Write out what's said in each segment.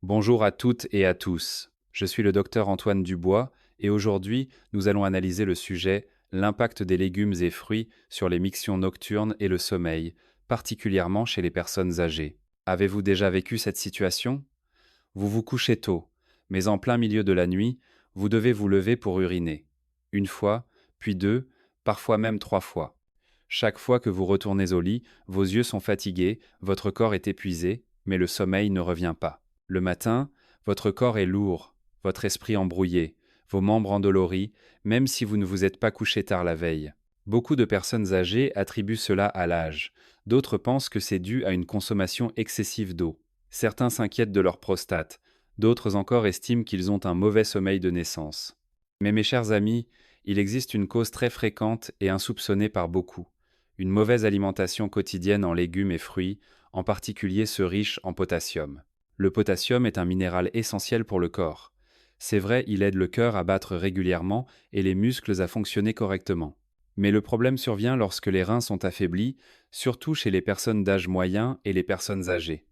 Bonjour à toutes et à tous. Je suis le docteur Antoine Dubois et aujourd'hui, nous allons analyser le sujet l'impact des légumes et fruits sur les mictions nocturnes et le sommeil, particulièrement chez les personnes âgées. Avez-vous déjà vécu cette situation? Vous vous couchez tôt, mais en plein milieu de la nuit, vous devez vous lever pour uriner. Une fois, puis deux, parfois même trois fois. Chaque fois que vous retournez au lit, vos yeux sont fatigués, votre corps est épuisé, mais le sommeil ne revient pas. Le matin, votre corps est lourd, votre esprit embrouillé, vos membres endoloris, même si vous ne vous êtes pas couché tard la veille. Beaucoup de personnes âgées attribuent cela à l'âge. D'autres pensent que c'est dû à une consommation excessive d'eau. Certains s'inquiètent de leur prostate. D'autres encore estiment qu'ils ont un mauvais sommeil de naissance. Mais mes chers amis, il existe une cause très fréquente et insoupçonnée par beaucoup. Une mauvaise alimentation quotidienne en légumes et fruits, en particulier ceux riches en potassium. Le potassium est un minéral essentiel pour le corps. C'est vrai, il aide le cœur à battre régulièrement et les muscles à fonctionner correctement. Mais le problème survient lorsque les reins sont affaiblis, surtout chez les personnes d'âge moyen et les personnes âgées.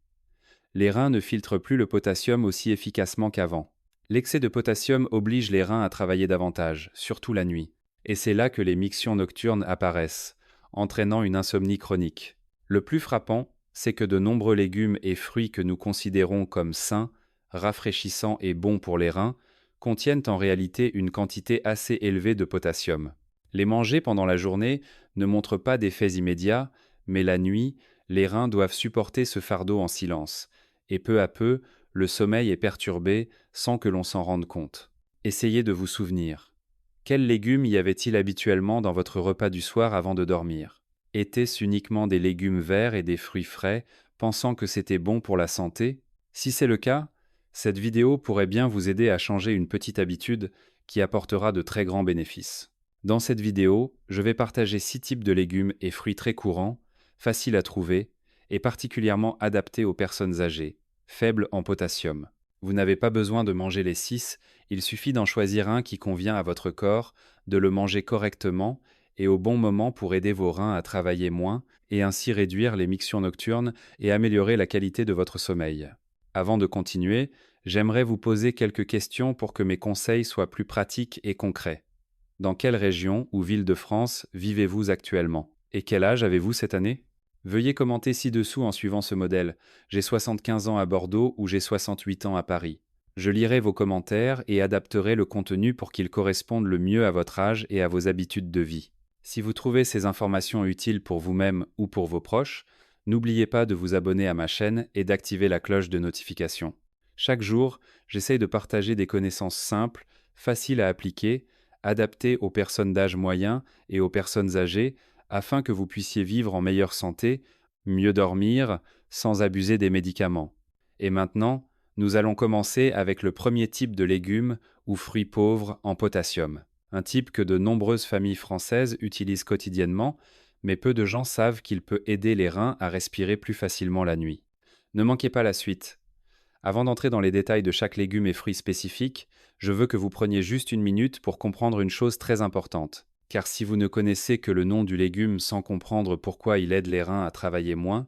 Les reins ne filtrent plus le potassium aussi efficacement qu'avant. L'excès de potassium oblige les reins à travailler davantage, surtout la nuit. Et c'est là que les mictions nocturnes apparaissent, entraînant une insomnie chronique. Le plus frappant, c'est que de nombreux légumes et fruits que nous considérons comme sains, rafraîchissants et bons pour les reins, contiennent en réalité une quantité assez élevée de potassium. Les manger pendant la journée ne montrent pas d'effets immédiats, mais la nuit, les reins doivent supporter ce fardeau en silence, et peu à peu, le sommeil est perturbé sans que l'on s'en rende compte. Essayez de vous souvenir. Quels légumes y avait-il habituellement dans votre repas du soir avant de dormir? Étaient-ce uniquement des légumes verts et des fruits frais, pensant que c'était bon pour la santé? Si c'est le cas, cette vidéo pourrait bien vous aider à changer une petite habitude qui apportera de très grands bénéfices. Dans cette vidéo, je vais partager 6 types de légumes et fruits très courants, faciles à trouver et particulièrement adaptés aux personnes âgées, faibles en potassium. Vous n'avez pas besoin de manger les 6, il suffit d'en choisir un qui convient à votre corps, de le manger correctement et au bon moment pour aider vos reins à travailler moins et ainsi réduire les mictions nocturnes et améliorer la qualité de votre sommeil. Avant de continuer, j'aimerais vous poser quelques questions pour que mes conseils soient plus pratiques et concrets. Dans quelle région ou ville de France vivez-vous actuellement? Et quel âge avez-vous cette année? Veuillez commenter ci-dessous en suivant ce modèle. J'ai 75 ans à Bordeaux ou j'ai 68 ans à Paris. Je lirai vos commentaires et adapterai le contenu pour qu'il corresponde le mieux à votre âge et à vos habitudes de vie. Si vous trouvez ces informations utiles pour vous-même ou pour vos proches, n'oubliez pas de vous abonner à ma chaîne et d'activer la cloche de notification. Chaque jour, j'essaye de partager des connaissances simples, faciles à appliquer, adaptées aux personnes d'âge moyen et aux personnes âgées, afin que vous puissiez vivre en meilleure santé, mieux dormir, sans abuser des médicaments. Et maintenant, nous allons commencer avec le premier type de légumes ou fruits pauvres en potassium. Un type que de nombreuses familles françaises utilisent quotidiennement, mais peu de gens savent qu'il peut aider les reins à respirer plus facilement la nuit. Ne manquez pas la suite. Avant d'entrer dans les détails de chaque légume et fruit spécifique, je veux que vous preniez juste une minute pour comprendre une chose très importante. Car si vous ne connaissez que le nom du légume sans comprendre pourquoi il aide les reins à travailler moins,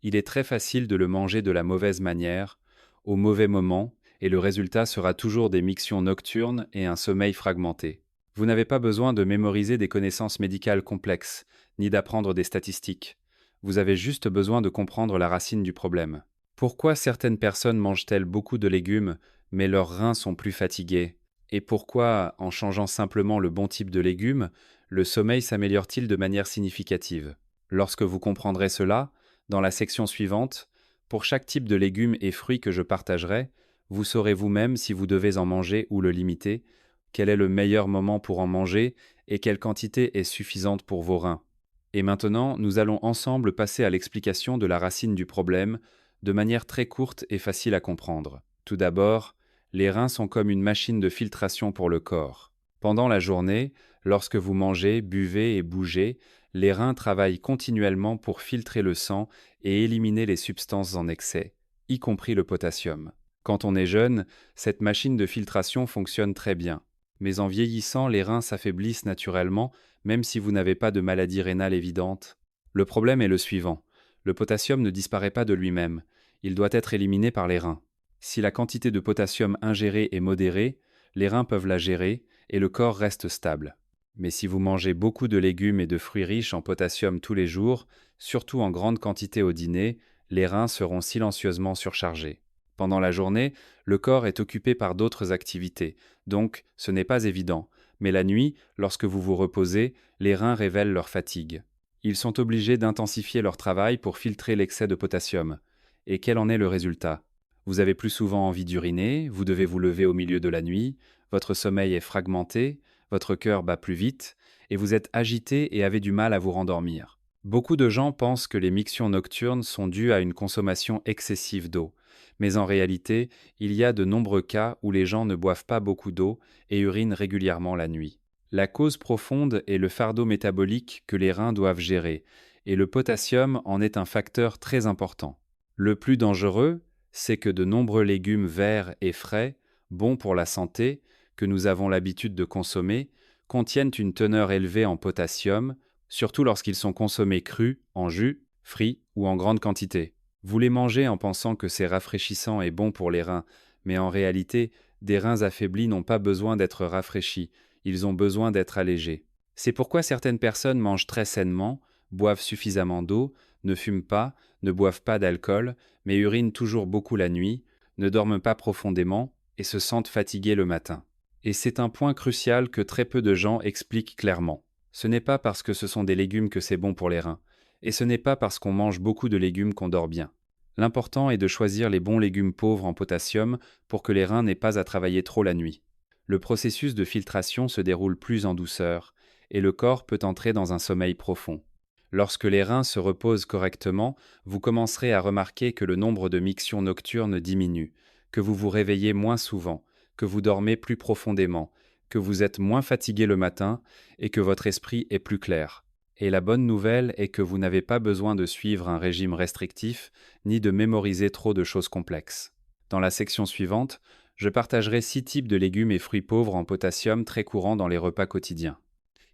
il est très facile de le manger de la mauvaise manière, au mauvais moment, et le résultat sera toujours des mictions nocturnes et un sommeil fragmenté. Vous n'avez pas besoin de mémoriser des connaissances médicales complexes, ni d'apprendre des statistiques. Vous avez juste besoin de comprendre la racine du problème. Pourquoi certaines personnes mangent-elles beaucoup de légumes, mais leurs reins sont plus fatigués? Et pourquoi, en changeant simplement le bon type de légumes, le sommeil s'améliore-t-il de manière significative? Lorsque vous comprendrez cela, dans la section suivante, pour chaque type de légumes et fruits que je partagerai, vous saurez vous-même si vous devez en manger ou le limiter, quel est le meilleur moment pour en manger et quelle quantité est suffisante pour vos reins. Et maintenant, nous allons ensemble passer à l'explication de la racine du problème de manière très courte et facile à comprendre. Tout d'abord, les reins sont comme une machine de filtration pour le corps. Pendant la journée, lorsque vous mangez, buvez et bougez, les reins travaillent continuellement pour filtrer le sang et éliminer les substances en excès, y compris le potassium. Quand on est jeune, cette machine de filtration fonctionne très bien. Mais en vieillissant, les reins s'affaiblissent naturellement, même si vous n'avez pas de maladie rénale évidente. Le problème est le suivant. Le potassium ne disparaît pas de lui-même. Il doit être éliminé par les reins. Si la quantité de potassium ingérée est modérée, les reins peuvent la gérer et le corps reste stable. Mais si vous mangez beaucoup de légumes et de fruits riches en potassium tous les jours, surtout en grande quantité au dîner, les reins seront silencieusement surchargés. Pendant la journée, le corps est occupé par d'autres activités, donc ce n'est pas évident. Mais la nuit, lorsque vous vous reposez, les reins révèlent leur fatigue. Ils sont obligés d'intensifier leur travail pour filtrer l'excès de potassium. Et quel en est le résultat? Vous avez plus souvent envie d'uriner, vous devez vous lever au milieu de la nuit, votre sommeil est fragmenté, votre cœur bat plus vite, et vous êtes agité et avez du mal à vous rendormir. Beaucoup de gens pensent que les mictions nocturnes sont dues à une consommation excessive d'eau, mais en réalité, il y a de nombreux cas où les gens ne boivent pas beaucoup d'eau et urinent régulièrement la nuit. La cause profonde est le fardeau métabolique que les reins doivent gérer, et le potassium en est un facteur très important. Le plus dangereux, c'est que de nombreux légumes verts et frais, bons pour la santé, que nous avons l'habitude de consommer, contiennent une teneur élevée en potassium, surtout lorsqu'ils sont consommés crus, en jus, frits ou en grande quantité. Vous les mangez en pensant que c'est rafraîchissant et bon pour les reins, mais en réalité, des reins affaiblis n'ont pas besoin d'être rafraîchis, ils ont besoin d'être allégés. C'est pourquoi certaines personnes mangent très sainement, boivent suffisamment d'eau, ne fument pas, ne boivent pas d'alcool, mais urinent toujours beaucoup la nuit, ne dorment pas profondément et se sentent fatigués le matin. Et c'est un point crucial que très peu de gens expliquent clairement. Ce n'est pas parce que ce sont des légumes que c'est bon pour les reins, et ce n'est pas parce qu'on mange beaucoup de légumes qu'on dort bien. L'important est de choisir les bons légumes pauvres en potassium pour que les reins n'aient pas à travailler trop la nuit. Le processus de filtration se déroule plus en douceur, et le corps peut entrer dans un sommeil profond. Lorsque les reins se reposent correctement, vous commencerez à remarquer que le nombre de mictions nocturnes diminue, que vous vous réveillez moins souvent, que vous dormez plus profondément, que vous êtes moins fatigué le matin et que votre esprit est plus clair. Et la bonne nouvelle est que vous n'avez pas besoin de suivre un régime restrictif ni de mémoriser trop de choses complexes. Dans la section suivante, je partagerai 6 types de légumes et fruits pauvres en potassium très courants dans les repas quotidiens.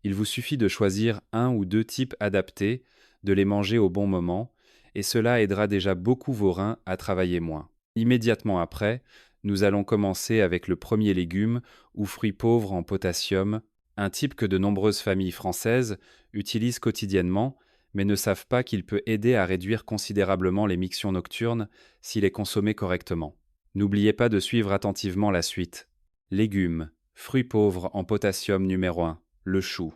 Il vous suffit de choisir un ou deux types adaptés, de les manger au bon moment, et cela aidera déjà beaucoup vos reins à travailler moins. Immédiatement après, nous allons commencer avec le premier légume ou fruit pauvre en potassium, un type que de nombreuses familles françaises utilisent quotidiennement, mais ne savent pas qu'il peut aider à réduire considérablement les mictions nocturnes s'il est consommé correctement. N'oubliez pas de suivre attentivement la suite. Légumes, fruits pauvres en potassium numéro 1, le chou.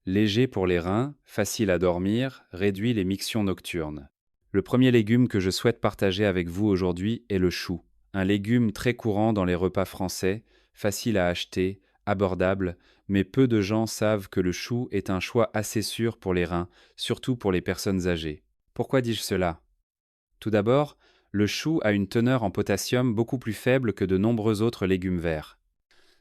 Léger pour les reins, facile à dormir, réduit les mictions nocturnes. Le premier légume que je souhaite partager avec vous aujourd'hui est le chou. Un légume très courant dans les repas français, facile à acheter, abordable, mais peu de gens savent que le chou est un choix assez sûr pour les reins, surtout pour les personnes âgées. Pourquoi dis-je cela? Tout d'abord, le chou a une teneur en potassium beaucoup plus faible que de nombreux autres légumes verts.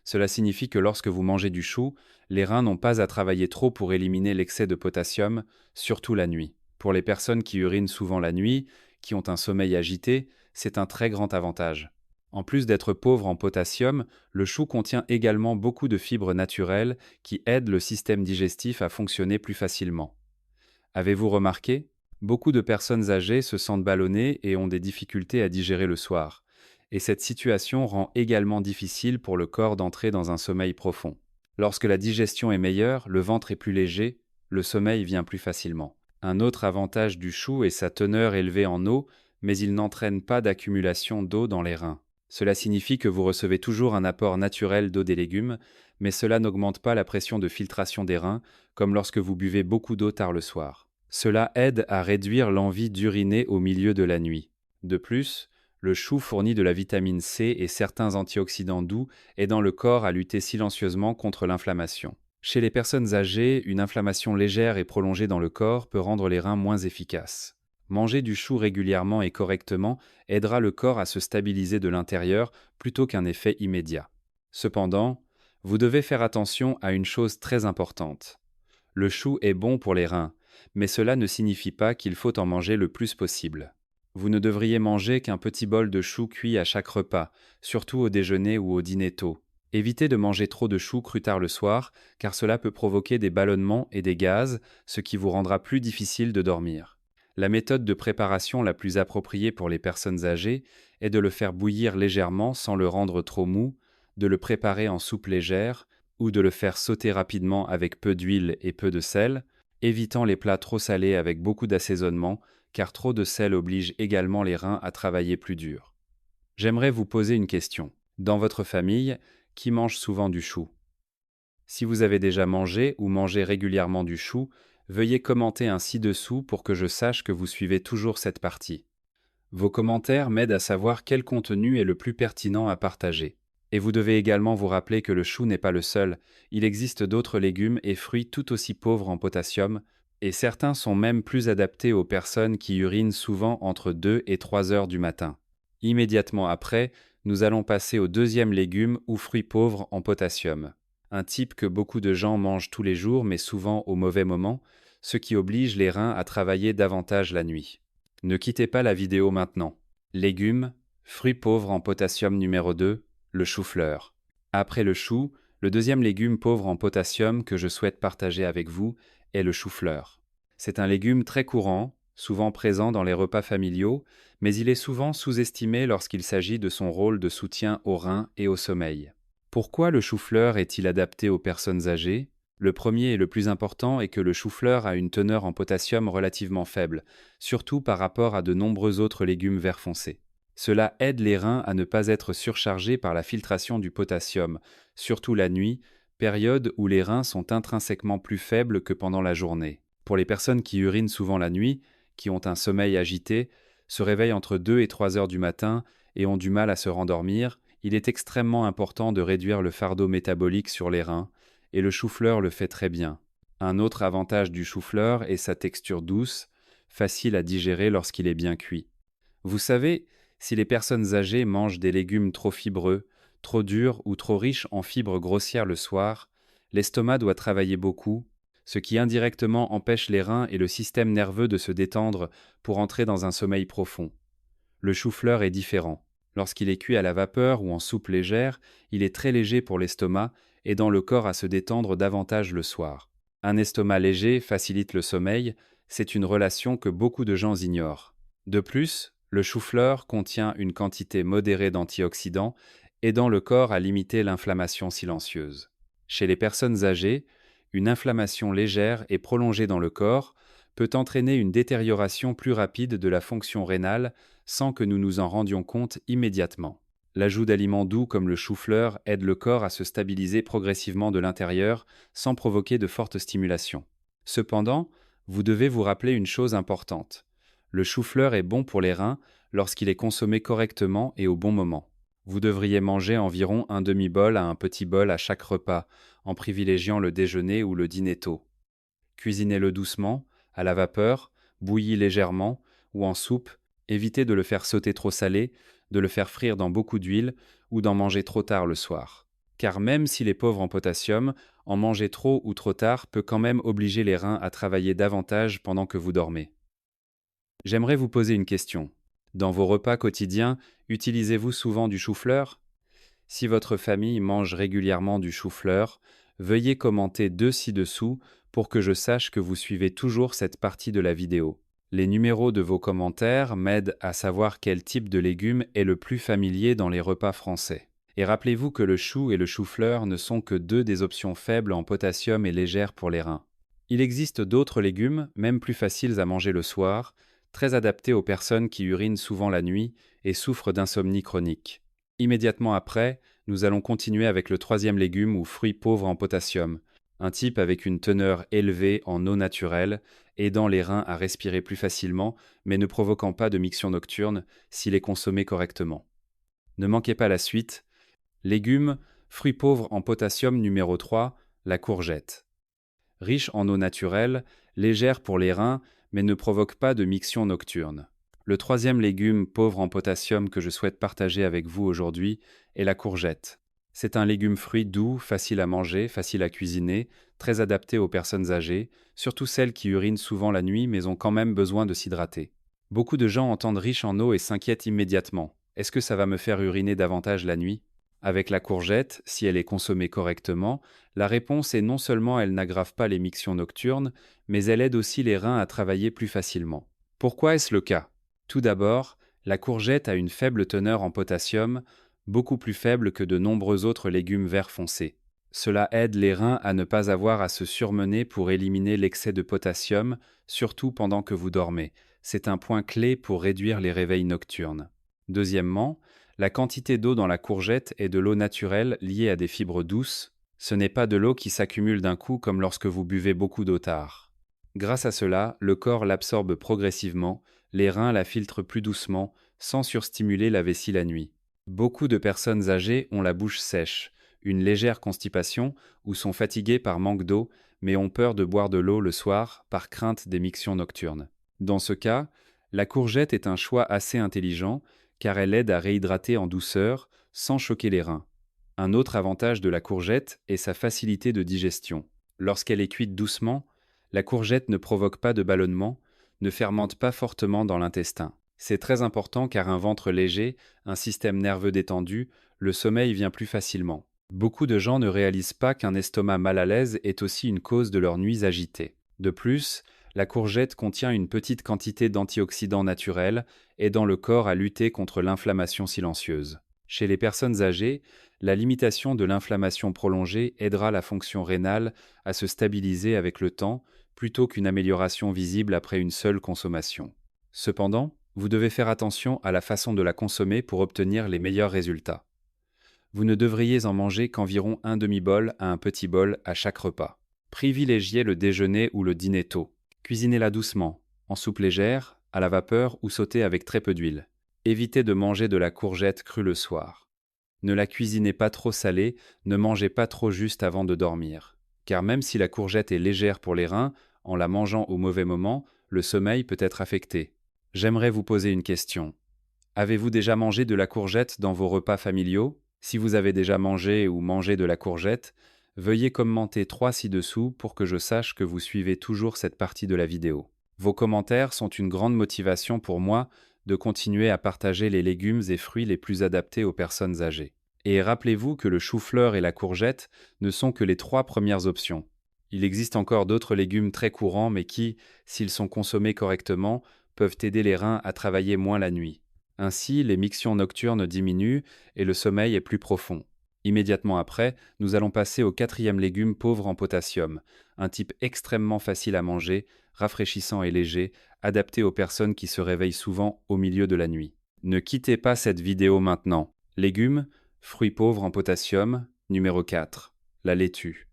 Cela signifie que lorsque vous mangez du chou, les reins n'ont pas à travailler trop pour éliminer l'excès de potassium, surtout la nuit. Pour les personnes qui urinent souvent la nuit, qui ont un sommeil agité, c'est un très grand avantage. En plus d'être pauvre en potassium, le chou contient également beaucoup de fibres naturelles qui aident le système digestif à fonctionner plus facilement. Avez-vous remarqué? Beaucoup de personnes âgées se sentent ballonnées et ont des difficultés à digérer le soir. Et cette situation rend également difficile pour le corps d'entrer dans un sommeil profond. Lorsque la digestion est meilleure, le ventre est plus léger, le sommeil vient plus facilement. Un autre avantage du chou est sa teneur élevée en eau, mais il n'entraîne pas d'accumulation d'eau dans les reins. Cela signifie que vous recevez toujours un apport naturel d'eau des légumes, mais cela n'augmente pas la pression de filtration des reins, comme lorsque vous buvez beaucoup d'eau tard le soir. Cela aide à réduire l'envie d'uriner au milieu de la nuit. De plus, le chou fournit de la vitamine C et certains antioxydants doux, aidant le corps à lutter silencieusement contre l'inflammation. Chez les personnes âgées, une inflammation légère et prolongée dans le corps peut rendre les reins moins efficaces. Manger du chou régulièrement et correctement aidera le corps à se stabiliser de l'intérieur plutôt qu'un effet immédiat. Cependant, vous devez faire attention à une chose très importante. Le chou est bon pour les reins, mais cela ne signifie pas qu'il faut en manger le plus possible. Vous ne devriez manger qu'un petit bol de chou cuit à chaque repas, surtout au déjeuner ou au dîner tôt. Évitez de manger trop de chou cru tard le soir, car cela peut provoquer des ballonnements et des gaz, ce qui vous rendra plus difficile de dormir. La méthode de préparation la plus appropriée pour les personnes âgées est de le faire bouillir légèrement sans le rendre trop mou, de le préparer en soupe légère ou de le faire sauter rapidement avec peu d'huile et peu de sel, évitant les plats trop salés avec beaucoup d'assaisonnement, car trop de sel oblige également les reins à travailler plus dur. J'aimerais vous poser une question. Dans votre famille, qui mange souvent du chou? Si vous avez déjà mangé ou mangé régulièrement du chou, veuillez commenter un ci-dessous pour que je sache que vous suivez toujours cette partie. Vos commentaires m'aident à savoir quel contenu est le plus pertinent à partager. Et vous devez également vous rappeler que le chou n'est pas le seul, il existe d'autres légumes et fruits tout aussi pauvres en potassium, et certains sont même plus adaptés aux personnes qui urinent souvent entre 2 et 3 heures du matin. Immédiatement après, nous allons passer au deuxième légume ou fruit pauvre en potassium. Un type que beaucoup de gens mangent tous les jours mais souvent au mauvais moment, ce qui oblige les reins à travailler davantage la nuit. Ne quittez pas la vidéo maintenant. Légumes, fruits pauvres en potassium numéro 2, le chou-fleur. Après le chou, le deuxième légume pauvre en potassium que je souhaite partager avec vous est le chou-fleur. C'est un légume très courant, souvent présent dans les repas familiaux, mais il est souvent sous-estimé lorsqu'il s'agit de son rôle de soutien aux reins et au sommeil. Pourquoi le chou-fleur est-il adapté aux personnes âgées? Le premier et le plus important est que le chou-fleur a une teneur en potassium relativement faible, surtout par rapport à de nombreux autres légumes vert foncé. Cela aide les reins à ne pas être surchargés par la filtration du potassium, surtout la nuit, période où les reins sont intrinsèquement plus faibles que pendant la journée. Pour les personnes qui urinent souvent la nuit, qui ont un sommeil agité, se réveillent entre 2 et 3 heures du matin et ont du mal à se rendormir, il est extrêmement important de réduire le fardeau métabolique sur les reins, et le chou-fleur le fait très bien. Un autre avantage du chou-fleur est sa texture douce, facile à digérer lorsqu'il est bien cuit. Vous savez, si les personnes âgées mangent des légumes trop fibreux, trop durs ou trop riches en fibres grossières le soir, l'estomac doit travailler beaucoup, ce qui indirectement empêche les reins et le système nerveux de se détendre pour entrer dans un sommeil profond. Le chou-fleur est différent. Lorsqu'il est cuit à la vapeur ou en soupe légère, il est très léger pour l'estomac, aidant le corps à se détendre davantage le soir. Un estomac léger facilite le sommeil, c'est une relation que beaucoup de gens ignorent. De plus, le chou-fleur contient une quantité modérée d'antioxydants, aidant le corps à limiter l'inflammation silencieuse. Chez les personnes âgées, une inflammation légère et prolongée dans le corps peut entraîner une détérioration plus rapide de la fonction rénale sans que nous nous en rendions compte immédiatement. L'ajout d'aliments doux comme le chou-fleur aide le corps à se stabiliser progressivement de l'intérieur sans provoquer de fortes stimulations. Cependant, vous devez vous rappeler une chose importante. Le chou-fleur est bon pour les reins lorsqu'il est consommé correctement et au bon moment. Vous devriez manger environ un demi-bol à un petit bol à chaque repas, en privilégiant le déjeuner ou le dîner tôt. Cuisinez-le doucement, à la vapeur, bouilli légèrement ou en soupe. Évitez de le faire sauter trop salé, de le faire frire dans beaucoup d'huile ou d'en manger trop tard le soir. Car même s'il est pauvre en potassium, en manger trop ou trop tard peut quand même obliger les reins à travailler davantage pendant que vous dormez. J'aimerais vous poser une question. Dans vos repas quotidiens, utilisez-vous souvent du chou-fleur? Si votre famille mange régulièrement du chou-fleur, veuillez commenter ci-dessous pour que je sache que vous suivez toujours cette partie de la vidéo. Les numéros de vos commentaires m'aident à savoir quel type de légume est le plus familier dans les repas français. Et rappelez-vous que le chou et le chou-fleur ne sont que deux des options faibles en potassium et légères pour les reins. Il existe d'autres légumes, même plus faciles à manger le soir, très adaptés aux personnes qui urinent souvent la nuit et souffrent d'insomnie chronique. Immédiatement après, nous allons continuer avec le troisième légume ou fruit pauvre en potassium, un type avec une teneur élevée en eau naturelle, aidant les reins à respirer plus facilement, mais ne provoquant pas de miction nocturne s'il est consommé correctement. Ne manquez pas la suite. Légumes, fruits pauvres en potassium numéro 3, la courgette. Riche en eau naturelle, légère pour les reins, mais ne provoque pas de miction nocturne. Le troisième légume pauvre en potassium que je souhaite partager avec vous aujourd'hui est la courgette. C'est un légume-fruit doux, facile à manger, facile à cuisiner, très adapté aux personnes âgées, surtout celles qui urinent souvent la nuit mais ont quand même besoin de s'hydrater. Beaucoup de gens entendent riche en eau et s'inquiètent immédiatement. Est-ce que ça va me faire uriner davantage la nuit? Avec la courgette, si elle est consommée correctement, la réponse est non seulement elle n'aggrave pas les mictions nocturnes, mais elle aide aussi les reins à travailler plus facilement. Pourquoi est-ce le cas? Tout d'abord, La courgette a une faible teneur en potassium, beaucoup plus faible que de nombreux autres légumes vert foncé. Cela aide les reins à ne pas avoir à se surmener pour éliminer l'excès de potassium, surtout pendant que vous dormez. C'est un point clé pour réduire les réveils nocturnes. Deuxièmement, la quantité d'eau dans la courgette est de l'eau naturelle liée à des fibres douces. Ce n'est pas de l'eau qui s'accumule d'un coup comme lorsque vous buvez beaucoup d'eau tard. Grâce à cela, le corps l'absorbe progressivement, les reins la filtrent plus doucement, sans surstimuler la vessie la nuit. Beaucoup de personnes âgées ont la bouche sèche, une légère constipation ou sont fatiguées par manque d'eau, mais ont peur de boire de l'eau le soir par crainte des mictions nocturnes. Dans ce cas, la courgette est un choix assez intelligent car elle aide à réhydrater en douceur sans choquer les reins. Un autre avantage de la courgette est sa facilité de digestion. Lorsqu'elle est cuite doucement, la courgette ne provoque pas de ballonnement, ne fermente pas fortement dans l'intestin. C'est très important car un ventre léger, un système nerveux détendu, le sommeil vient plus facilement. Beaucoup de gens ne réalisent pas qu'un estomac mal à l'aise est aussi une cause de leurs nuits agitées. De plus, la courgette contient une petite quantité d'antioxydants naturels, aidant le corps à lutter contre l'inflammation silencieuse. Chez les personnes âgées, la limitation de l'inflammation prolongée aidera la fonction rénale à se stabiliser avec le temps, plutôt qu'une amélioration visible après une seule consommation. Cependant, vous devez faire attention à la façon de la consommer pour obtenir les meilleurs résultats. Vous ne devriez en manger qu'environ un demi-bol à un petit bol à chaque repas. Privilégiez le déjeuner ou le dîner tôt. Cuisinez-la doucement, en soupe légère, à la vapeur ou sautée avec très peu d'huile. Évitez de manger de la courgette crue le soir. Ne la cuisinez pas trop salée, ne mangez pas trop juste avant de dormir. Car même si la courgette est légère pour les reins, en la mangeant au mauvais moment, le sommeil peut être affecté. J'aimerais vous poser une question. Avez-vous déjà mangé de la courgette dans vos repas familiaux? Si vous avez déjà mangé ou mangé de la courgette, veuillez commenter 3 ci-dessous pour que je sache que vous suivez toujours cette partie de la vidéo. Vos commentaires sont une grande motivation pour moi de continuer à partager les légumes et fruits les plus adaptés aux personnes âgées. Et rappelez-vous que le chou-fleur et la courgette ne sont que les 3 premières options. Il existe encore d'autres légumes très courants mais qui, s'ils sont consommés correctement, peuvent aider les reins à travailler moins la nuit. Ainsi, les mictions nocturnes diminuent et le sommeil est plus profond. Immédiatement après, nous allons passer au 4e légume pauvre en potassium, un type extrêmement facile à manger, rafraîchissant et léger, adapté aux personnes qui se réveillent souvent au milieu de la nuit. Ne quittez pas cette vidéo maintenant. Légumes, fruits pauvres en potassium, numéro 4. La laitue.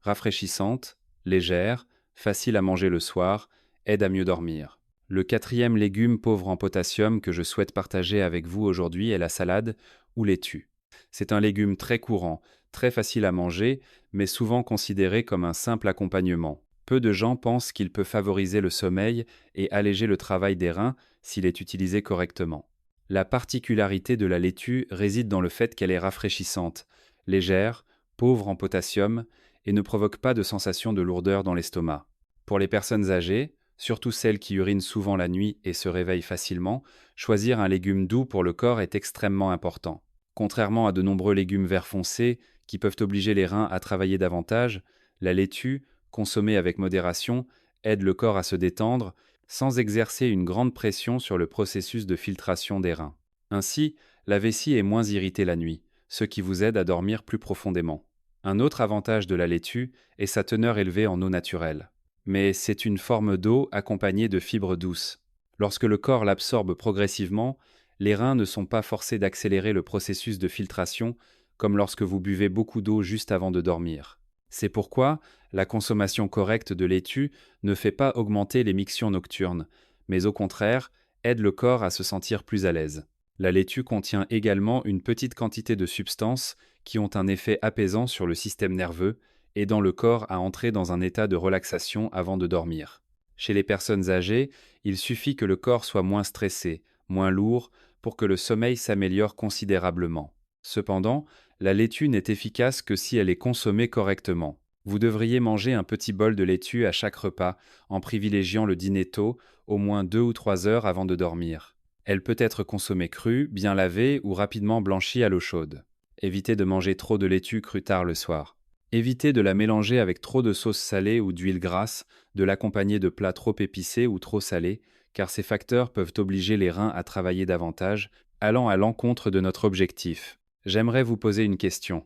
Rafraîchissante, légère, facile à manger le soir, aide à mieux dormir. Le 4e légume pauvre en potassium que je souhaite partager avec vous aujourd'hui est la salade ou laitue. C'est un légume très courant, très facile à manger, mais souvent considéré comme un simple accompagnement. Peu de gens pensent qu'il peut favoriser le sommeil et alléger le travail des reins s'il est utilisé correctement. La particularité de la laitue réside dans le fait qu'elle est rafraîchissante, légère, pauvre en potassium et ne provoque pas de sensation de lourdeur dans l'estomac. Pour les personnes âgées, surtout celles qui urinent souvent la nuit et se réveillent facilement, choisir un légume doux pour le corps est extrêmement important. Contrairement à de nombreux légumes vert foncé qui peuvent obliger les reins à travailler davantage, la laitue, consommée avec modération, aide le corps à se détendre sans exercer une grande pression sur le processus de filtration des reins. Ainsi, la vessie est moins irritée la nuit, ce qui vous aide à dormir plus profondément. Un autre avantage de la laitue est sa teneur élevée en eau naturelle. Mais c'est une forme d'eau accompagnée de fibres douces. Lorsque le corps l'absorbe progressivement, les reins ne sont pas forcés d'accélérer le processus de filtration comme lorsque vous buvez beaucoup d'eau juste avant de dormir. C'est pourquoi la consommation correcte de laitue ne fait pas augmenter les mictions nocturnes, mais au contraire aide le corps à se sentir plus à l'aise. La laitue contient également une petite quantité de substances qui ont un effet apaisant sur le système nerveux, aidant le corps à entrer dans un état de relaxation avant de dormir. Chez les personnes âgées, il suffit que le corps soit moins stressé, moins lourd, pour que le sommeil s'améliore considérablement. Cependant, la laitue n'est efficace que si elle est consommée correctement. Vous devriez manger un petit bol de laitue à chaque repas, en privilégiant le dîner tôt, au moins 2 ou 3 heures avant de dormir. Elle peut être consommée crue, bien lavée ou rapidement blanchie à l'eau chaude. Évitez de manger trop de laitue crue tard le soir. Évitez de la mélanger avec trop de sauce salée ou d'huile grasse, de l'accompagner de plats trop épicés ou trop salés, car ces facteurs peuvent obliger les reins à travailler davantage, allant à l'encontre de notre objectif. J'aimerais vous poser une question.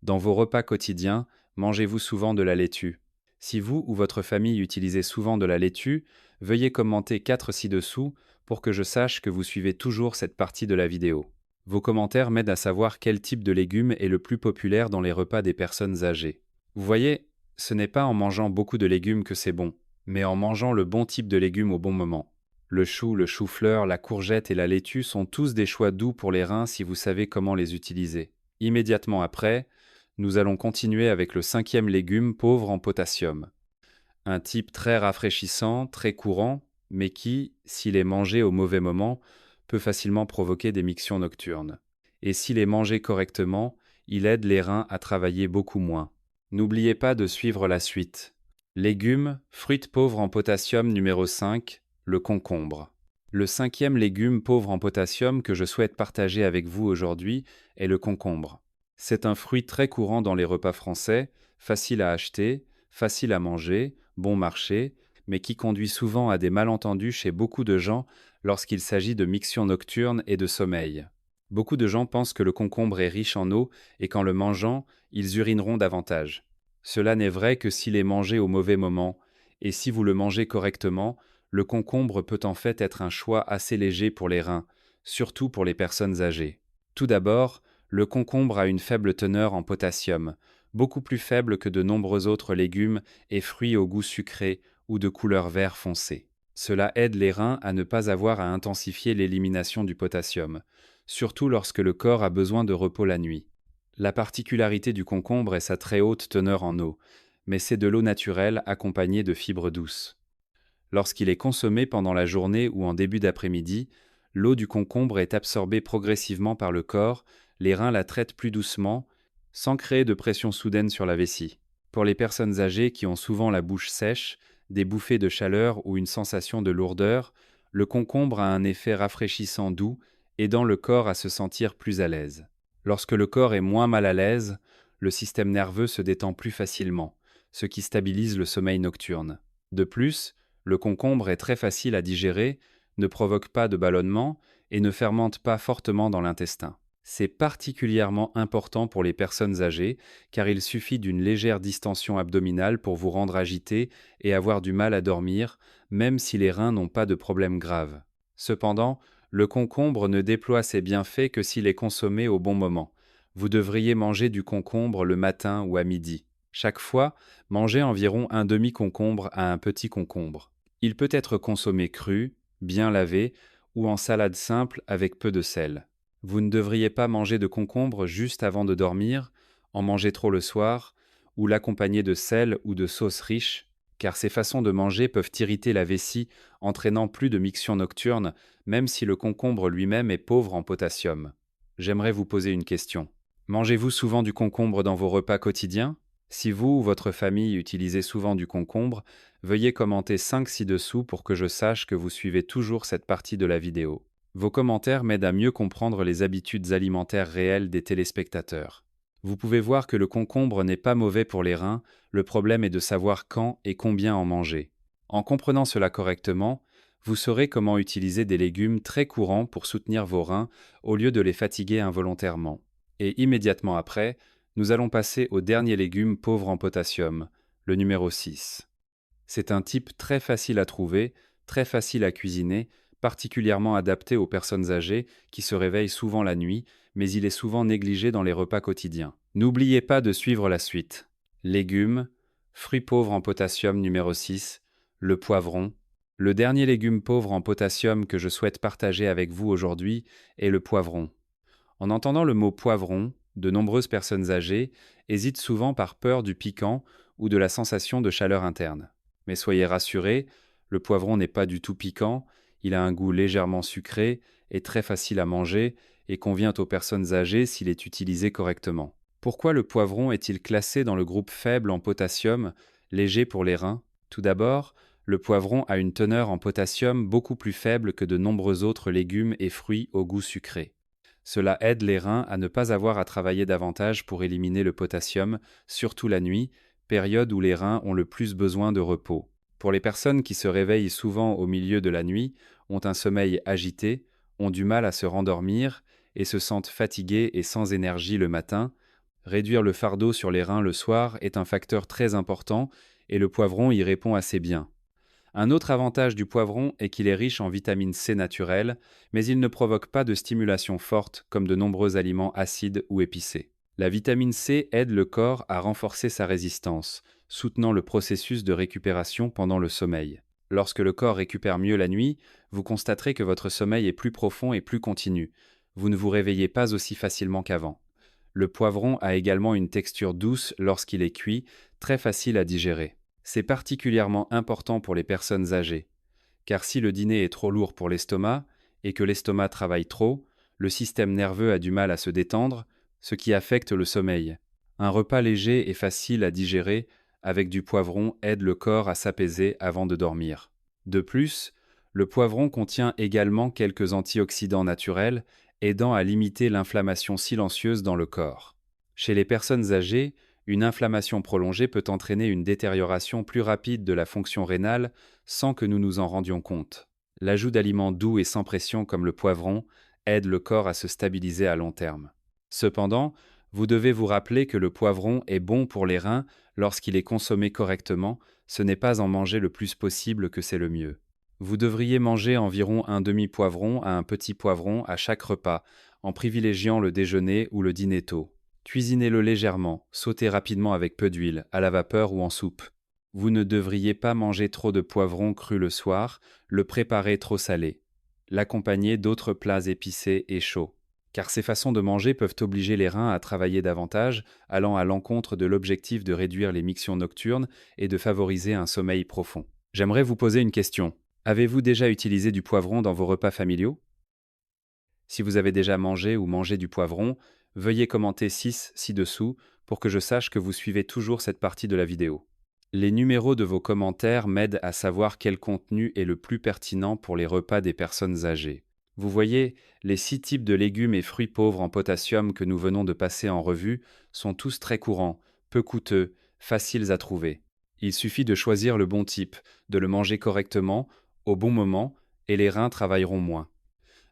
Dans vos repas quotidiens, mangez-vous souvent de la laitue? Si vous ou votre famille utilisez souvent de la laitue, veuillez commenter 4 ci-dessous pour que je sache que vous suivez toujours cette partie de la vidéo. Vos commentaires m'aident à savoir quel type de légume est le plus populaire dans les repas des personnes âgées. Vous voyez, ce n'est pas en mangeant beaucoup de légumes que c'est bon, mais en mangeant le bon type de légumes au bon moment. Le chou, le chou-fleur, la courgette et la laitue sont tous des choix doux pour les reins si vous savez comment les utiliser. Immédiatement après, nous allons continuer avec le 5e légume pauvre en potassium. Un type très rafraîchissant, très courant, mais qui, s'il est mangé au mauvais moment, peut facilement provoquer des mictions nocturnes. Et s'il est mangé correctement, il aide les reins à travailler beaucoup moins. N'oubliez pas de suivre la suite. Légumes, fruits pauvres en potassium numéro 5, le concombre. Le 5e légume pauvre en potassium que je souhaite partager avec vous aujourd'hui est le concombre. C'est un fruit très courant dans les repas français, facile à acheter, facile à manger, bon marché, mais qui conduit souvent à des malentendus chez beaucoup de gens lorsqu'il s'agit de mictions nocturnes et de sommeil. Beaucoup de gens pensent que le concombre est riche en eau et qu'en le mangeant, ils urineront davantage. Cela n'est vrai que s'il est mangé au mauvais moment, et si vous le mangez correctement, le concombre peut en fait être un choix assez léger pour les reins, surtout pour les personnes âgées. Tout d'abord, le concombre a une faible teneur en potassium, beaucoup plus faible que de nombreux autres légumes et fruits au goût sucré ou de couleur vert foncé. Cela aide les reins à ne pas avoir à intensifier l'élimination du potassium, surtout lorsque le corps a besoin de repos la nuit. La particularité du concombre est sa très haute teneur en eau, mais c'est de l'eau naturelle accompagnée de fibres douces. Lorsqu'il est consommé pendant la journée ou en début d'après-midi, l'eau du concombre est absorbée progressivement par le corps, les reins la traitent plus doucement, sans créer de pression soudaine sur la vessie. Pour les personnes âgées qui ont souvent la bouche sèche, des bouffées de chaleur ou une sensation de lourdeur, le concombre a un effet rafraîchissant doux, aidant le corps à se sentir plus à l'aise. Lorsque le corps est moins mal à l'aise, le système nerveux se détend plus facilement, ce qui stabilise le sommeil nocturne. De plus, le concombre est très facile à digérer, ne provoque pas de ballonnement et ne fermente pas fortement dans l'intestin. C'est particulièrement important pour les personnes âgées car il suffit d'une légère distension abdominale pour vous rendre agité et avoir du mal à dormir, même si les reins n'ont pas de problème grave. Cependant, le concombre ne déploie ses bienfaits que s'il est consommé au bon moment. Vous devriez manger du concombre le matin ou à midi. Chaque fois, mangez environ un demi-concombre à un petit concombre. Il peut être consommé cru, bien lavé, ou en salade simple avec peu de sel. Vous ne devriez pas manger de concombre juste avant de dormir, en manger trop le soir, ou l'accompagner de sel ou de sauce riche, car ces façons de manger peuvent irriter la vessie, entraînant plus de mictions nocturnes, même si le concombre lui-même est pauvre en potassium. J'aimerais vous poser une question. Mangez-vous souvent du concombre dans vos repas quotidiens? Si vous ou votre famille utilisez souvent du concombre, veuillez commenter 5 ci-dessous pour que je sache que vous suivez toujours cette partie de la vidéo. Vos commentaires m'aident à mieux comprendre les habitudes alimentaires réelles des téléspectateurs. Vous pouvez voir que le concombre n'est pas mauvais pour les reins, le problème est de savoir quand et combien en manger. En comprenant cela correctement, vous saurez comment utiliser des légumes très courants pour soutenir vos reins au lieu de les fatiguer involontairement. Et immédiatement après, nous allons passer au dernier légume pauvre en potassium, le numéro 6. C'est un type très facile à trouver, très facile à cuisiner, particulièrement adapté aux personnes âgées qui se réveillent souvent la nuit, mais il est souvent négligé dans les repas quotidiens. N'oubliez pas de suivre la suite. Légumes, fruits pauvres en potassium numéro 6, le poivron. Le dernier légume pauvre en potassium que je souhaite partager avec vous aujourd'hui est le poivron. En entendant le mot poivron, de nombreuses personnes âgées hésitent souvent par peur du piquant ou de la sensation de chaleur interne. Mais soyez rassurés, le poivron n'est pas du tout piquant, il a un goût légèrement sucré, est très facile à manger et convient aux personnes âgées s'il est utilisé correctement. Pourquoi le poivron est-il classé dans le groupe faible en potassium, léger pour les reins? Tout d'abord, le poivron a une teneur en potassium beaucoup plus faible que de nombreux autres légumes et fruits au goût sucré. Cela aide les reins à ne pas avoir à travailler davantage pour éliminer le potassium, surtout la nuit, période où les reins ont le plus besoin de repos. Pour les personnes qui se réveillent souvent au milieu de la nuit, ont un sommeil agité, ont du mal à se rendormir et se sentent fatiguées et sans énergie le matin, réduire le fardeau sur les reins le soir est un facteur très important et le poivron y répond assez bien. Un autre avantage du poivron est qu'il est riche en vitamine C naturelle, mais il ne provoque pas de stimulation forte comme de nombreux aliments acides ou épicés. La vitamine C aide le corps à renforcer sa résistance, soutenant le processus de récupération pendant le sommeil. Lorsque le corps récupère mieux la nuit, vous constaterez que votre sommeil est plus profond et plus continu. Vous ne vous réveillez pas aussi facilement qu'avant. Le poivron a également une texture douce lorsqu'il est cuit, très facile à digérer. C'est particulièrement important pour les personnes âgées, car si le dîner est trop lourd pour l'estomac et que l'estomac travaille trop, le système nerveux a du mal à se détendre, ce qui affecte le sommeil. Un repas léger et facile à digérer avec du poivron aide le corps à s'apaiser avant de dormir. De plus, le poivron contient également quelques antioxydants naturels aidant à limiter l'inflammation silencieuse dans le corps. Chez les personnes âgées, une inflammation prolongée peut entraîner une détérioration plus rapide de la fonction rénale sans que nous nous en rendions compte. L'ajout d'aliments doux et sans pression comme le poivron aide le corps à se stabiliser à long terme. Cependant, vous devez vous rappeler que le poivron est bon pour les reins lorsqu'il est consommé correctement, ce n'est pas en manger le plus possible que c'est le mieux. Vous devriez manger environ un demi-poivron à un petit poivron à chaque repas, en privilégiant le déjeuner ou le dîner tôt. Cuisinez-le légèrement, sautez rapidement avec peu d'huile, à la vapeur ou en soupe. Vous ne devriez pas manger trop de poivron cru le soir, le préparer trop salé. L'accompagner d'autres plats épicés et chauds, car ces façons de manger peuvent obliger les reins à travailler davantage, allant à l'encontre de l'objectif de réduire les mictions nocturnes et de favoriser un sommeil profond. J'aimerais vous poser une question. Avez-vous déjà utilisé du poivron dans vos repas familiaux? Si vous avez déjà mangé ou mangé du poivron, veuillez commenter 6 ci-dessous pour que je sache que vous suivez toujours cette partie de la vidéo. Les numéros de vos commentaires m'aident à savoir quel contenu est le plus pertinent pour les repas des personnes âgées. Vous voyez, les 6 types de légumes et fruits pauvres en potassium que nous venons de passer en revue sont tous très courants, peu coûteux, faciles à trouver. Il suffit de choisir le bon type, de le manger correctement, au bon moment, et les reins travailleront moins.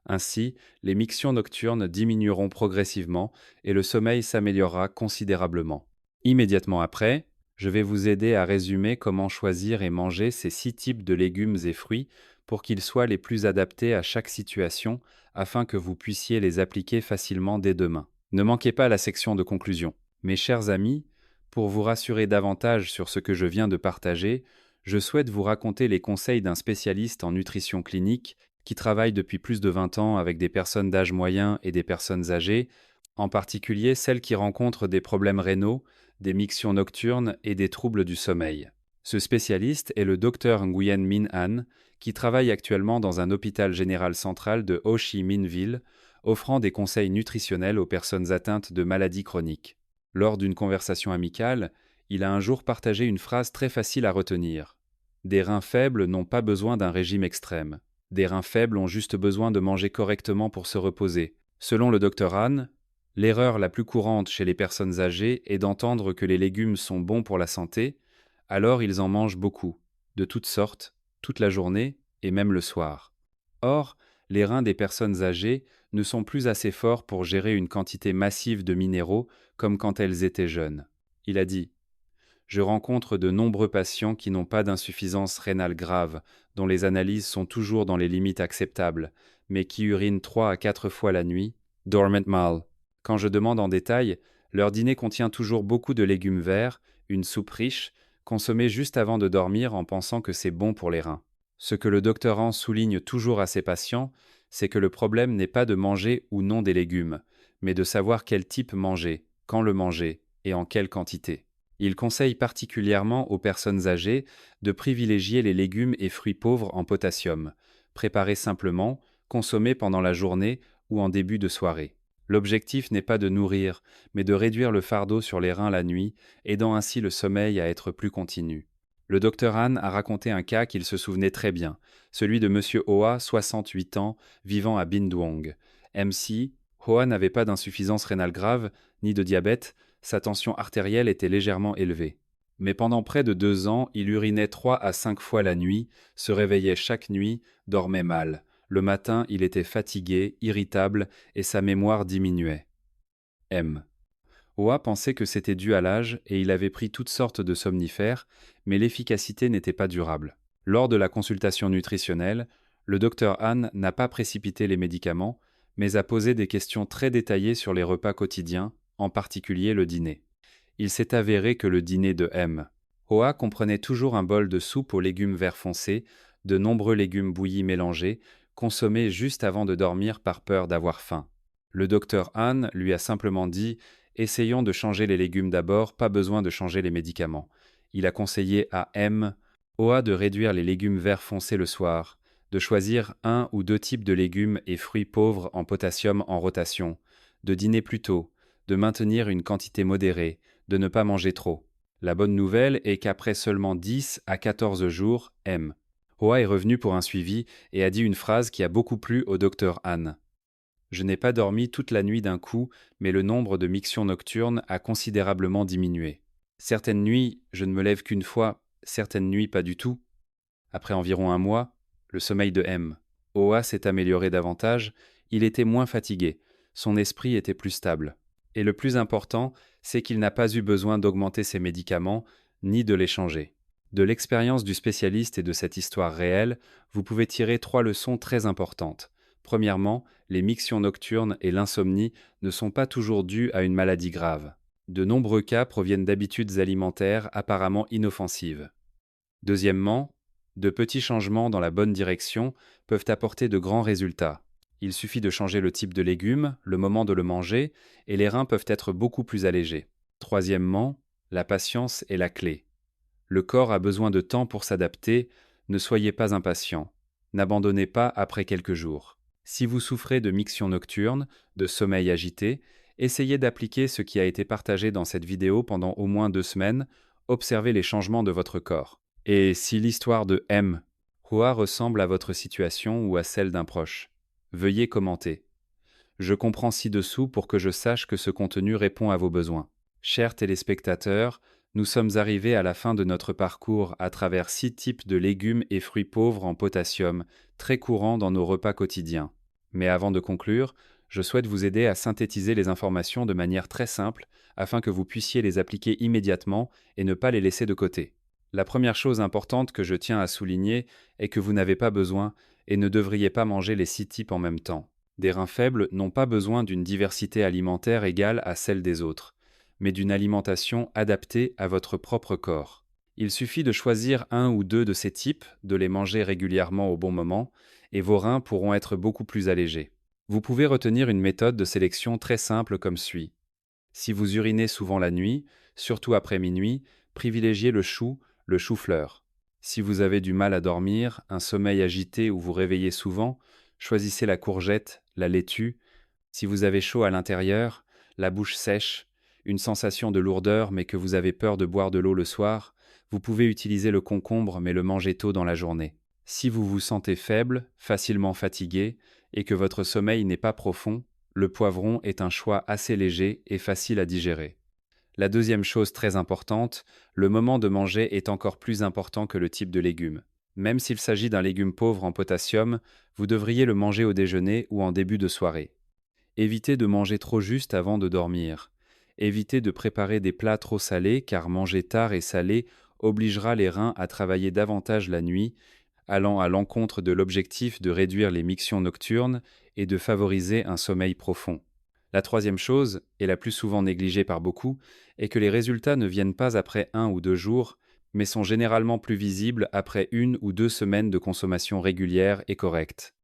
Ainsi, les mictions nocturnes diminueront progressivement et le sommeil s'améliorera considérablement. Immédiatement après, je vais vous aider à résumer comment choisir et manger ces 6 types de légumes et fruits pour qu'ils soient les plus adaptés à chaque situation afin que vous puissiez les appliquer facilement dès demain. Ne manquez pas la section de conclusion. Mes chers amis, pour vous rassurer davantage sur ce que je viens de partager, je souhaite vous raconter les conseils d'un spécialiste en nutrition clinique qui travaille depuis plus de 20 ans avec des personnes d'âge moyen et des personnes âgées, en particulier celles qui rencontrent des problèmes rénaux, des mictions nocturnes et des troubles du sommeil. Ce spécialiste est le Dr Nguyen Minh An, qui travaille actuellement dans un hôpital général central de Ho Chi Minh Ville, offrant des conseils nutritionnels aux personnes atteintes de maladies chroniques. Lors d'une conversation amicale, il a un jour partagé une phrase très facile à retenir. « Des reins faibles n'ont pas besoin d'un régime extrême. Des reins faibles ont juste besoin de manger correctement pour se reposer. » Selon le Dr Han, l'erreur la plus courante chez les personnes âgées est d'entendre que les légumes sont bons pour la santé, alors ils en mangent beaucoup, de toutes sortes, toute la journée et même le soir. Or, les reins des personnes âgées ne sont plus assez forts pour gérer une quantité massive de minéraux comme quand elles étaient jeunes. Il a dit: je rencontre de nombreux patients qui n'ont pas d'insuffisance rénale grave, dont les analyses sont toujours dans les limites acceptables, mais qui urinent 3 à 4 fois la nuit, dormant mal. Quand je demande en détail, leur dîner contient toujours beaucoup de légumes verts, une soupe riche, consommée juste avant de dormir en pensant que c'est bon pour les reins. Ce que le docteur Han souligne toujours à ses patients, c'est que le problème n'est pas de manger ou non des légumes, mais de savoir quel type manger, quand le manger et en quelle quantité. Il conseille particulièrement aux personnes âgées de privilégier les légumes et fruits pauvres en potassium, préparés simplement, consommés pendant la journée ou en début de soirée. L'objectif n'est pas de nourrir, mais de réduire le fardeau sur les reins la nuit, aidant ainsi le sommeil à être plus continu. Le Dr Han a raconté un cas qu'il se souvenait très bien, celui de M. Hoa, 68 ans, vivant à Binh Duong. MC, Hoa n'avait pas d'insuffisance rénale grave, ni de diabète, sa tension artérielle était légèrement élevée. Mais pendant près de 2 ans, il urinait 3 à 5 fois la nuit, se réveillait chaque nuit, dormait mal. Le matin, il était fatigué, irritable, et sa mémoire diminuait. M. Oa pensait que c'était dû à l'âge et il avait pris toutes sortes de somnifères, mais l'efficacité n'était pas durable. Lors de la consultation nutritionnelle, le docteur Han n'a pas précipité les médicaments, mais a posé des questions très détaillées sur les repas quotidiens, en particulier le dîner. Il s'est avéré que le dîner de M. Oa comprenait toujours un bol de soupe aux légumes verts foncés, de nombreux légumes bouillis mélangés, consommés juste avant de dormir par peur d'avoir faim. Le docteur Han lui a simplement dit: essayons de changer les légumes d'abord, pas besoin de changer les médicaments. Il a conseillé à M. Oa de réduire les légumes verts foncés le soir, de choisir 1 ou 2 types de légumes et fruits pauvres en potassium en rotation, de dîner plus tôt, de maintenir une quantité modérée, de ne pas manger trop. La bonne nouvelle est qu'après seulement 10 à 14 jours, M. Oa est revenu pour un suivi et a dit une phrase qui a beaucoup plu au docteur Han. Je n'ai pas dormi toute la nuit d'un coup, mais le nombre de mictions nocturnes a considérablement diminué. Certaines nuits, je ne me lève qu'une fois, certaines nuits pas du tout. Après environ un mois, le sommeil de M. Oa s'est amélioré davantage, il était moins fatigué, son esprit était plus stable. Et le plus important, c'est qu'il n'a pas eu besoin d'augmenter ses médicaments, ni de les changer. De l'expérience du spécialiste et de cette histoire réelle, vous pouvez tirer 3 leçons très importantes. Premièrement, les mictions nocturnes et l'insomnie ne sont pas toujours dues à une maladie grave. De nombreux cas proviennent d'habitudes alimentaires apparemment inoffensives. Deuxièmement, de petits changements dans la bonne direction peuvent apporter de grands résultats. Il suffit de changer le type de légumes, le moment de le manger, et les reins peuvent être beaucoup plus allégés. Troisièmement, la patience est la clé. Le corps a besoin de temps pour s'adapter, ne soyez pas impatient. N'abandonnez pas après quelques jours. Si vous souffrez de mictions nocturnes, de sommeil agité, essayez d'appliquer ce qui a été partagé dans cette vidéo pendant au moins 2 semaines, observez les changements de votre corps. Et si l'histoire de M. Hua ressemble à votre situation ou à celle d'un proche, veuillez commenter. Je comprends ci-dessous pour que je sache que ce contenu répond à vos besoins. Chers téléspectateurs, nous sommes arrivés à la fin de notre parcours à travers 6 types de légumes et fruits pauvres en potassium, très courants dans nos repas quotidiens. Mais avant de conclure, je souhaite vous aider à synthétiser les informations de manière très simple afin que vous puissiez les appliquer immédiatement et ne pas les laisser de côté. La première chose importante que je tiens à souligner est que vous n'avez pas besoin et ne devriez pas manger les 6 types en même temps. Des reins faibles n'ont pas besoin d'une diversité alimentaire égale à celle des autres, mais d'une alimentation adaptée à votre propre corps. Il suffit de choisir 1 ou 2 de ces types, de les manger régulièrement au bon moment, et vos reins pourront être beaucoup plus allégés. Vous pouvez retenir une méthode de sélection très simple comme suit. Si vous urinez souvent la nuit, surtout après minuit, privilégiez le chou-fleur. Si vous avez du mal à dormir, un sommeil agité ou vous réveillez souvent, choisissez la courgette, la laitue. Si vous avez chaud à l'intérieur, la bouche sèche, une sensation de lourdeur mais que vous avez peur de boire de l'eau le soir, vous pouvez utiliser le concombre mais le manger tôt dans la journée. Si vous vous sentez faible, facilement fatigué et que votre sommeil n'est pas profond, le poivron est un choix assez léger et facile à digérer. La deuxième chose très importante, le moment de manger est encore plus important que le type de légume. Même s'il s'agit d'un légume pauvre en potassium, vous devriez le manger au déjeuner ou en début de soirée. Évitez de manger trop juste avant de dormir. Évitez de préparer des plats trop salés car manger tard et salé obligera les reins à travailler davantage la nuit, allant à l'encontre de l'objectif de réduire les mictions nocturnes et de favoriser un sommeil profond. La troisième chose, et la plus souvent négligée par beaucoup, est que les résultats ne viennent pas après 1 ou 2 jours, mais sont généralement plus visibles après 1 ou 2 semaines de consommation régulière et correcte.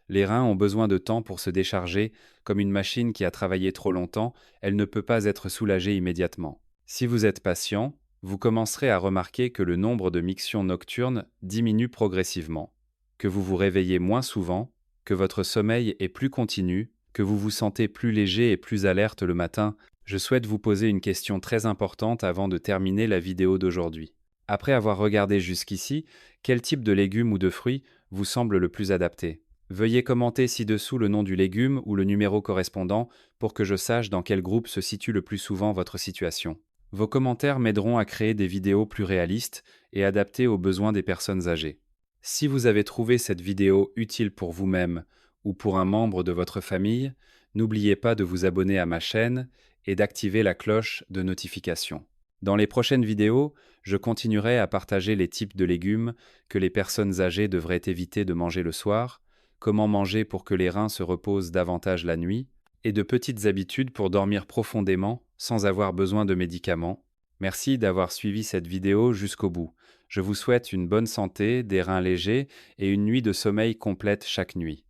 Les reins ont besoin de temps pour se décharger, comme une machine qui a travaillé trop longtemps, elle ne peut pas être soulagée immédiatement. Si vous êtes patient, vous commencerez à remarquer que le nombre de mictions nocturnes diminue progressivement, que vous vous réveillez moins souvent, que votre sommeil est plus continu, que vous vous sentez plus léger et plus alerte le matin. Je souhaite vous poser une question très importante avant de terminer la vidéo d'aujourd'hui. Après avoir regardé jusqu'ici, quel type de légumes ou de fruits vous semble le plus adapté? Veuillez commenter ci-dessous le nom du légume ou le numéro correspondant pour que je sache dans quel groupe se situe le plus souvent votre situation. Vos commentaires m'aideront à créer des vidéos plus réalistes et adaptées aux besoins des personnes âgées. Si vous avez trouvé cette vidéo utile pour vous-même ou pour un membre de votre famille, n'oubliez pas de vous abonner à ma chaîne et d'activer la cloche de notification. Dans les prochaines vidéos, je continuerai à partager les types de légumes que les personnes âgées devraient éviter de manger le soir, comment manger pour que les reins se reposent davantage la nuit, et de petites habitudes pour dormir profondément sans avoir besoin de médicaments. Merci d'avoir suivi cette vidéo jusqu'au bout. Je vous souhaite une bonne santé, des reins légers et une nuit de sommeil complète chaque nuit.